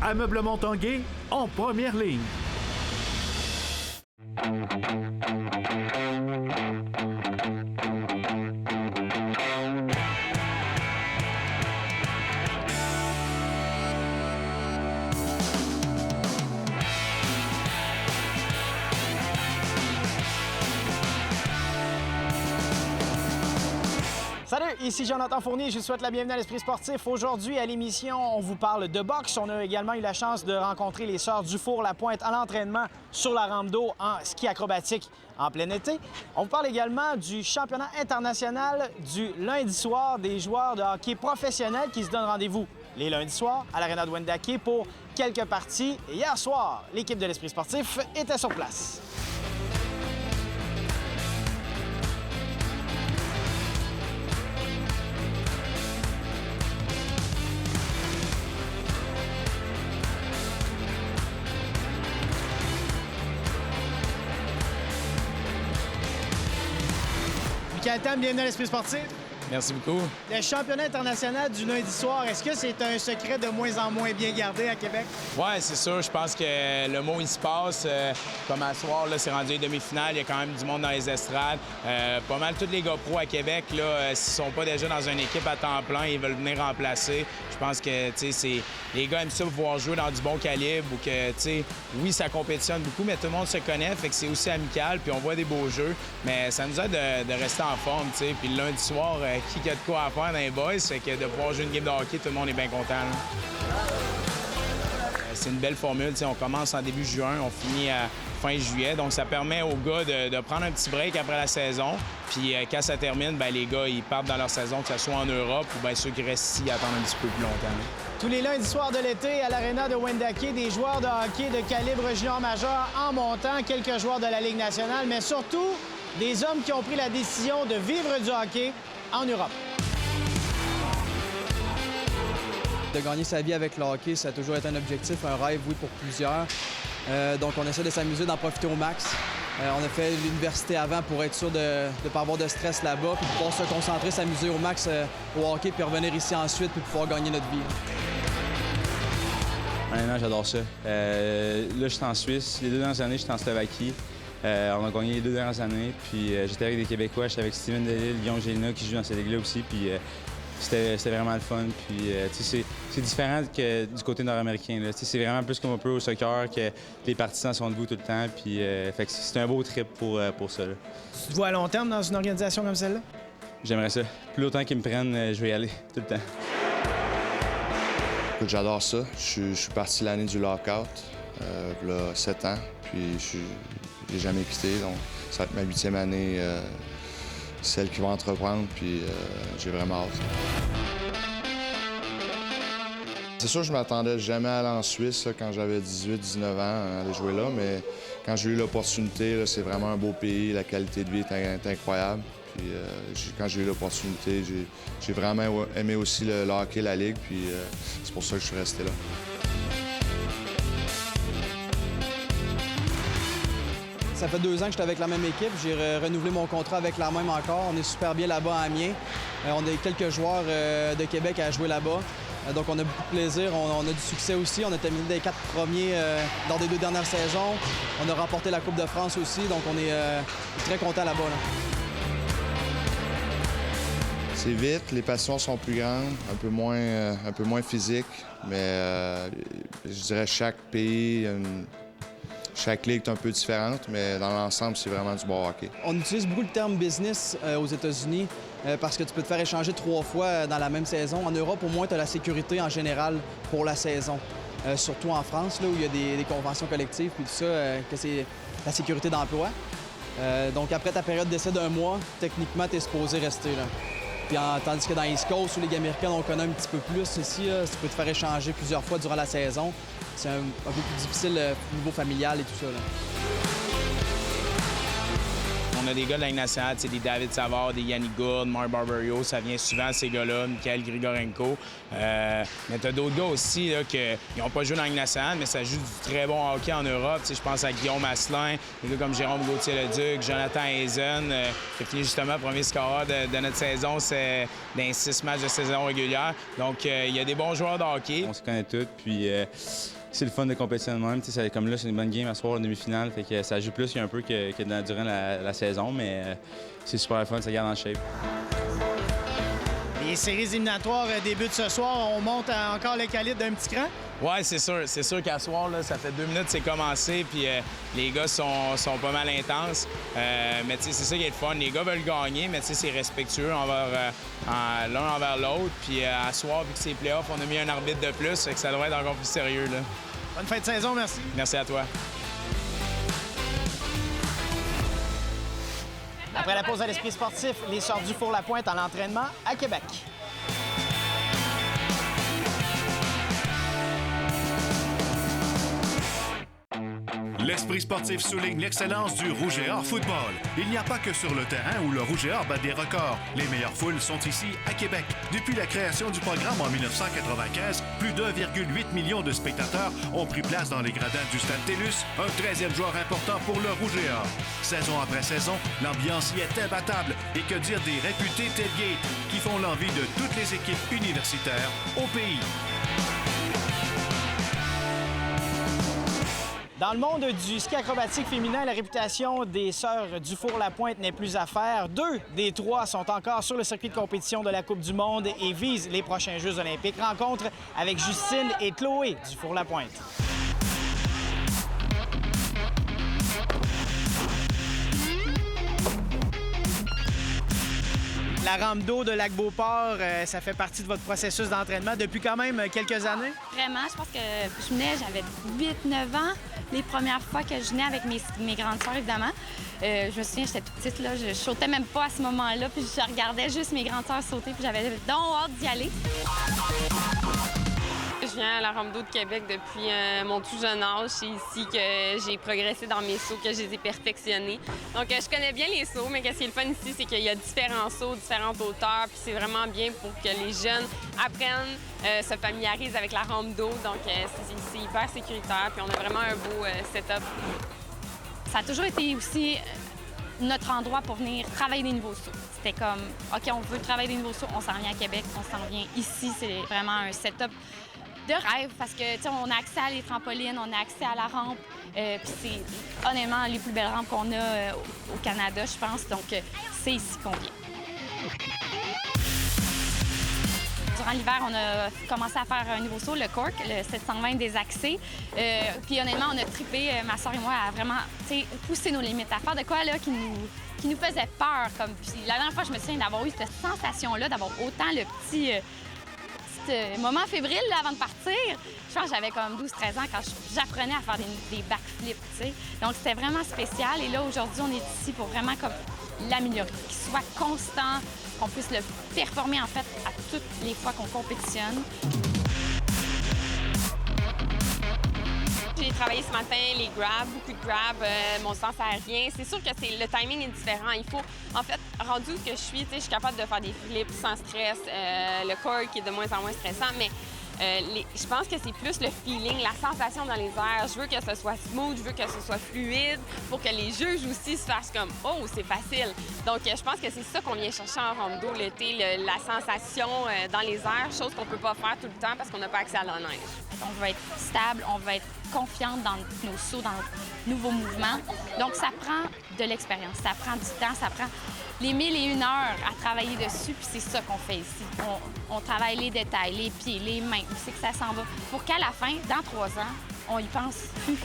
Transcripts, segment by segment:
Ameublement Tanguay en première ligne. Salut, ici Jonathan Fournier, je vous souhaite la bienvenue à l'Esprit sportif. Aujourd'hui, à l'émission, on vous parle de boxe. On a également eu la chance de rencontrer les sœurs Dufour-Lapointe à l'entraînement sur la rampe d'eau en ski acrobatique en plein été. On vous parle également du championnat international du lundi soir des joueurs de hockey professionnels qui se donnent rendez-vous les lundis soirs à l'Arena de Wendake pour quelques parties. Et hier soir, l'équipe de l'Esprit sportif était sur place. Michael Tam, bienvenue à l'Esprit sportif. Merci beaucoup. Le championnat international du lundi soir, est-ce que c'est un secret de moins en moins bien gardé à Québec? Oui, c'est sûr. Je pense que le mot, il se passe. Comme à soir, là, c'est rendu les demi-finales. Il y a quand même du monde dans les estrades. Pas mal tous les gars pros à Québec, là, s'ils sont pas déjà dans une équipe à temps plein, ils veulent venir remplacer. Je pense que, tu sais, les gars aiment ça pouvoir jouer dans du bon calibre ou que, tu sais, oui, ça compétitionne beaucoup, mais tout le monde se connaît, fait que c'est aussi amical, puis on voit des beaux jeux. Mais ça nous aide de rester en forme, tu sais. Puis le lundi soir, qui a de quoi à faire dans les boys, fait que de pouvoir jouer une game de hockey, tout le monde est bien content. C'est une belle formule, on commence en début juin, on finit à fin juillet, donc ça permet aux gars de prendre un petit break après la saison, puis quand ça termine, bien, les gars, ils partent dans leur saison, que ce soit en Europe ou bien ceux qui restent ici attendent un petit peu plus longtemps. Tous les lundis soirs de l'été, à l'Arena de Wendake, des joueurs de hockey de calibre junior majeur en montant, quelques joueurs de la Ligue nationale, mais surtout des hommes qui ont pris la décision de vivre du hockey en Europe. De gagner sa vie avec le hockey, ça a toujours été un objectif, un rêve, oui, pour plusieurs. Donc, on essaie de s'amuser, d'en profiter au max. On a fait l'université avant pour être sûr de ne pas avoir de stress là-bas, puis de pouvoir se concentrer, s'amuser au max au hockey, puis revenir ici ensuite, puis pouvoir gagner notre vie. Honnêtement, j'adore ça. Là, je suis en Suisse. Les 2 dernières années, j'étais en Slovaquie. On a gagné les 2 dernières années. Puis j'étais avec des Québécois. J'étais avec Steven Delisle, Guillaume Gélina qui joue dans cette ligue-là aussi. Puis c'était vraiment le fun. Puis c'est différent que du côté nord-américain. C'est vraiment plus comme un peu au soccer que les partisans sont debout tout le temps. Puis fait que c'est un beau trip pour ça. Là. Tu te vois à long terme dans une organisation comme celle-là? J'aimerais ça. Plus longtemps qu'ils me prennent, je vais y aller tout le temps. J'adore ça. Je suis parti l'année du lockout, il y a 7 ans, puis je n'ai jamais quitté. Donc, ça va être ma 8e année, celle qui va entreprendre, puis j'ai vraiment hâte. C'est sûr que je m'attendais jamais à aller en Suisse là, quand j'avais 18-19 ans, aller jouer là, mais quand j'ai eu l'opportunité, c'est vraiment un beau pays, la qualité de vie est incroyable. Puis, quand j'ai eu l'opportunité, j'ai vraiment aimé aussi le hockey, la Ligue, puis c'est pour ça que je suis resté là. Ça fait 2 ans que j'étais avec la même équipe. J'ai renouvelé mon contrat avec la même encore. On est super bien là-bas à Amiens. On a quelques joueurs de Québec à jouer là-bas. Donc, on a beaucoup de plaisir. On a du succès aussi. On a terminé des 4 premiers lors des 2 dernières saisons. On a remporté la Coupe de France aussi. Donc, on est très contents là-bas. C'est vite, les passions sont plus grandes, un peu moins physiques, mais je dirais chaque pays, chaque ligue est un peu différente, mais dans l'ensemble, c'est vraiment du bon hockey. On utilise beaucoup le terme business aux États-Unis parce que tu peux te faire échanger 3 fois dans la même saison. En Europe, au moins, tu as la sécurité en général pour la saison. Surtout en France, là, où il y a des conventions collectives puis tout ça, que c'est la sécurité d'emploi. Donc, après ta période d'essai d'1 mois, techniquement, tu es supposé rester là. Puis tandis que dans l'East Coast, où les Ligues américaines, on connaît un petit peu plus ici, tu peux te faire échanger plusieurs fois durant la saison. C'est un peu plus difficile au niveau familial et tout ça. Là. on a des gars de la Ligue nationale, des David Savard, des Yannick Gourde, Mark Barberio, ça vient souvent ces gars-là, Mikhail Grigorenko. Mais t'as d'autres gars aussi là, qui n'ont pas joué dans la Ligue nationale, mais ça joue du très bon hockey en Europe. Je pense à Guillaume Asselin, des gars comme Jérôme Gauthier-Leduc, Jonathan Hazen, qui a fini justement premier scoreur de notre saison dans les 6 matchs de saison régulière. Donc, il y a des bons joueurs de hockey. On se connaît tous, puis c'est le fun de compétition de même. Comme là, c'est une bonne game à soir, en demi-finale, fait que ça joue plus un peu que durant la saison, mais c'est super fun, ça garde en shape. Les séries éliminatoires débutent ce soir. On monte encore le calibre d'un petit cran? Oui, c'est sûr. C'est sûr qu'à soir, là, ça fait 2 minutes que c'est commencé, puis les gars sont pas mal intenses. Mais c'est ça qui est le fun. Les gars veulent gagner, mais c'est respectueux l'un envers l'autre. Puis à soir, vu que c'est playoff, on a mis un arbitre de plus, fait que ça devrait être encore plus sérieux. Là. Bonne fin de saison, merci. Merci à toi. Après la pause à l'Esprit sportif, les Sœurs du Four-la-Pointe en entraînement à Québec. L'Esprit sportif souligne l'excellence du Rouge et Or football. Il n'y a pas que sur le terrain où le Rouge et Or bat des records. Les meilleures foules sont ici, à Québec. Depuis la création du programme en 1995, plus d'1,8 million de spectateurs ont pris place dans les gradins du Stade TELUS, un 13e joueur important pour le Rouge et Or. Saison après saison, l'ambiance y est imbattable. Et que dire des réputés tailgates qui font l'envie de toutes les équipes universitaires au pays. Dans le monde du ski acrobatique féminin, la réputation des Sœurs du Four-la-Pointe n'est plus à faire. 2 des 3 sont encore sur le circuit de compétition de la Coupe du monde et visent les prochains Jeux olympiques. Rencontre avec Justine et Chloé du Four-la-Pointe. La rampe d'eau de Lac-Beauport, ça fait partie de votre processus d'entraînement depuis quand même quelques années? Vraiment, je pense que je venais, j'avais 8-9 ans. Les premières fois que je venais avec mes grandes sœurs, évidemment. Je me souviens, j'étais toute petite, là, je sautais même pas à ce moment-là, puis je regardais juste mes grandes sœurs sauter, puis j'avais donc hâte d'y aller. Je viens à la rampe d'eau de Québec depuis mon tout jeune âge. C'est ici que j'ai progressé dans mes sauts, que je les ai perfectionnés. Donc, je connais bien les sauts, mais ce qui est le fun ici, c'est qu'il y a différents sauts, différentes hauteurs, puis c'est vraiment bien pour que les jeunes apprennent, se familiarisent avec la rampe d'eau. Donc, c'est hyper sécuritaire, puis on a vraiment un beau setup. Ça a toujours été aussi notre endroit pour venir travailler des nouveaux sauts. C'était comme, OK, on veut travailler des nouveaux sauts, on s'en vient à Québec, on s'en vient ici. C'est vraiment un setup de rêve parce que, tu sais, on a accès à les trampolines, on a accès à la rampe. Puis c'est honnêtement les plus belles rampes qu'on a au Canada, je pense. Donc, c'est ici qu'on vient. Durant l'hiver, on a commencé à faire un nouveau saut, le cork, le 720 désaxé. Puis honnêtement, on a trippé, ma soeur et moi, à vraiment pousser nos limites, à faire de quoi là, qui nous faisait peur. Puis la dernière fois, je me souviens d'avoir eu cette sensation-là, d'avoir autant le petit moment fébrile là, avant de partir. Je pense que j'avais comme 12-13 ans quand j'apprenais à faire des backflips. T'sais. Donc c'était vraiment spécial. Et là, aujourd'hui, on est ici pour vraiment comme l'améliorer, qu'il soit constant, qu'on puisse le performer en fait à toutes les fois qu'on compétitionne. J'ai travaillé ce matin les grabs, beaucoup de grabs, mon sens aérien. C'est sûr que le timing est différent. Il faut, en fait, rendu que je suis capable de faire des flips sans stress. Le cork est de moins en moins stressant, mais je pense que c'est plus le feeling, la sensation dans les airs. Je veux que ce soit smooth, je veux que ce soit fluide pour que les juges aussi se fassent comme « Oh, c'est facile ». Donc, je pense que c'est ça qu'on vient chercher en rampe d'eau l'été, la sensation dans les airs, chose qu'on peut pas faire tout le temps parce qu'on n'a pas accès à la neige. On va être stable, on va être confiante dans nos sauts, dans nos nouveaux mouvements. Donc, ça prend de l'expérience, ça prend du temps, ça prend les 1001 heures à travailler dessus, puis c'est ça qu'on fait ici. On travaille les détails, les pieds, les mains, où c'est que ça s'en va, pour qu'à la fin, dans 3 ans, on y pense plus.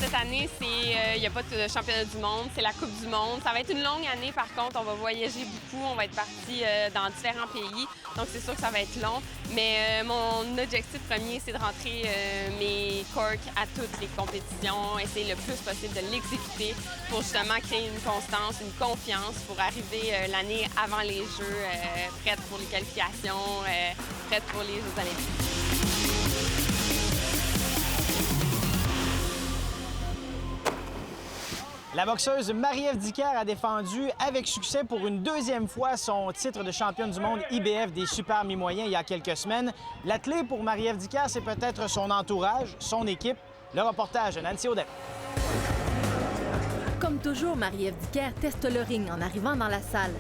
Cette année, il n'y a pas de championnat du monde, c'est la Coupe du monde. Ça va être une longue année, par contre. On va voyager beaucoup, on va être parti dans différents pays. Donc, c'est sûr que ça va être long. Mais mon objectif premier, c'est de rentrer mes corks à toutes les compétitions, essayer le plus possible de l'exécuter pour justement créer une constance, une confiance pour arriver l'année avant les Jeux, prête pour les qualifications, prête pour les Jeux olympiques. La boxeuse Marie-Ève Dicker a défendu avec succès pour une deuxième fois son titre de championne du monde IBF des super mi-moyens il y a quelques semaines. La clé pour Marie-Ève Dicker, c'est peut-être son entourage, son équipe. Le reportage de Nancy Audet. Comme toujours, Marie-Ève Dicker teste le ring en arrivant dans la salle.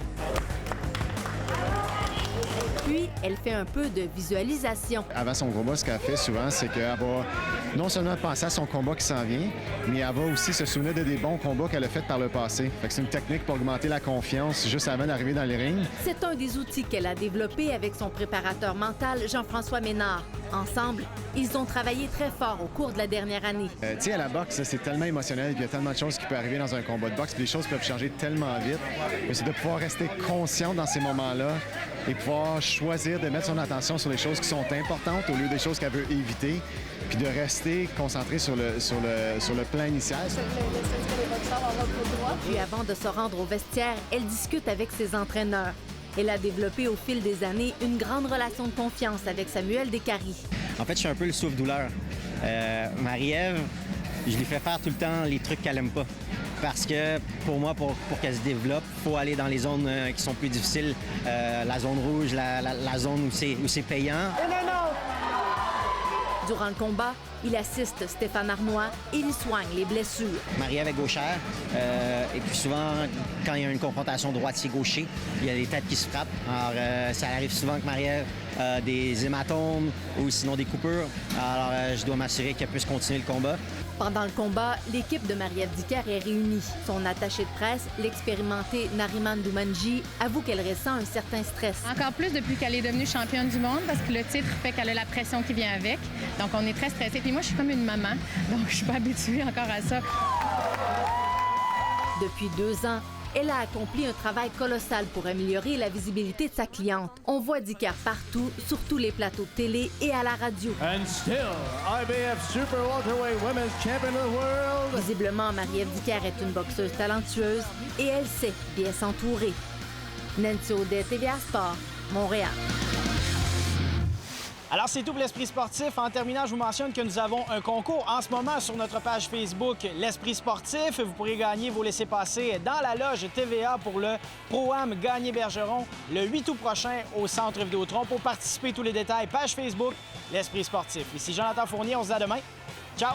Puis, elle fait un peu de visualisation. Avant son combat, ce qu'elle fait souvent, c'est qu'elle va non seulement penser à son combat qui s'en vient, mais elle va aussi se souvenir de des bons combats qu'elle a faits par le passé. Fait que c'est une technique pour augmenter la confiance juste avant d'arriver dans les rings. C'est un des outils qu'elle a développé avec son préparateur mental, Jean-François Ménard. Ensemble, ils ont travaillé très fort au cours de la dernière année. Tu sais, à la boxe, c'est tellement émotionnel, il y a tellement de choses qui peuvent arriver dans un combat de boxe, puis les choses peuvent changer tellement vite. Mais c'est de pouvoir rester conscient dans ces moments-là et pouvoir choisir de mettre son attention sur les choses qui sont importantes au lieu des choses qu'elle veut éviter, puis de rester concentré sur le plan initial. Et avant de se rendre au vestiaire, elle discute avec ses entraîneurs. Elle a développé au fil des années une grande relation de confiance avec Samuel Descaries. En fait, je suis un peu le souffle-douleur. Marie-Ève, je lui fais faire tout le temps les trucs qu'elle aime pas. Parce que pour moi, pour qu'elle se développe, il faut aller dans les zones qui sont plus difficiles. La zone rouge, la zone où c'est payant. Durant le combat, il assiste Stéphane Arnois et il soigne les blessures. Marie-Ève est gauchère. Et puis souvent, quand il y a une confrontation droitier-gaucher, il y a des têtes qui se frappent. Alors, ça arrive souvent que Marie-Ève a des hématomes ou sinon des coupures. Alors, je dois m'assurer qu'elle puisse continuer le combat. Pendant le combat, l'équipe de Marie-Ève Dicker est réunie. Son attaché de presse, l'expérimentée Nariman Doumanji, avoue qu'elle ressent un certain stress. Encore plus depuis qu'elle est devenue championne du monde parce que le titre fait qu'elle a la pression qui vient avec. Donc, on est très stressés. Puis moi, je suis comme une maman, donc je suis pas habituée encore à ça. Depuis 2 ans, elle a accompli un travail colossal pour améliorer la visibilité de sa cliente. On voit Dicker partout, sur tous les plateaux de télé et à la radio. And still, IBF Super Welterweight Women's Champion of the World. Visiblement, Marie-Ève Dicker est une boxeuse talentueuse et elle sait bien s'entourer. Nancy Audet, TVA Sport, Montréal. Alors, c'est tout pour l'Esprit sportif. En terminant, je vous mentionne que nous avons un concours en ce moment sur notre page Facebook L'Esprit sportif. Vous pourrez gagner vos laissez-passer dans la loge TVA pour le Pro-Am Gagné-Bergeron le 8 août prochain au Centre Vidéotron. Pour participer, tous les détails, page Facebook L'Esprit sportif. Ici Jonathan Fournier, on se dit à demain. Ciao!